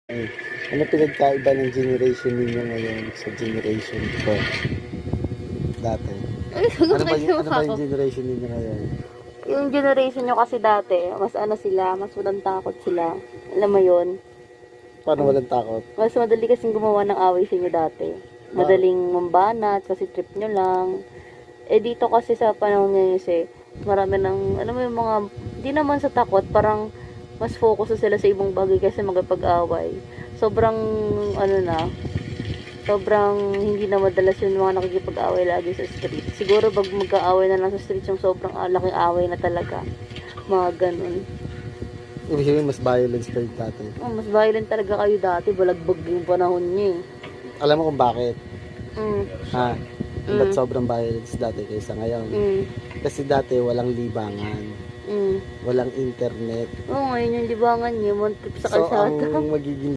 Eh, ano pinagkaiba ng generation ninyo ngayon sa generation ko dati? Ay, Ano ba, gumawa ano ba ako. yung generation ninyo ngayon? Yung generation nyo kasi dati, mas ano sila, mas walang takot sila. Alam mo yun? Paano walang takot? Mas madali kasing gumawa ng away sa inyo dati. Madaling mambanat kasi trip nyo lang. Eh dito kasi sa panahon ngayon kasi, marami ng, alam mo yung mga, di naman sa takot, parang mas focus na sila sa ibang bagay kasi magpag-away. Sobrang, ano na, sobrang hindi na madalas yung mga nakikipag-away lagi sa street. Siguro pag magka-away na lang sa street, yung sobrang laking away na talaga. Mga ganun. Ibig sabihin, mas violence kayo dati. Oh, mas violent talaga kayo dati, balagbag yung panahon niyo eh. Alam mo kung bakit? Mm, Ha? Ba't sobrang violence dati kaysa ngayon? mm, Kasi dati walang libangan, mm. walang internet. Oo, ngayon yung libangan niyo, one trip sa So, kalsada. ang magiging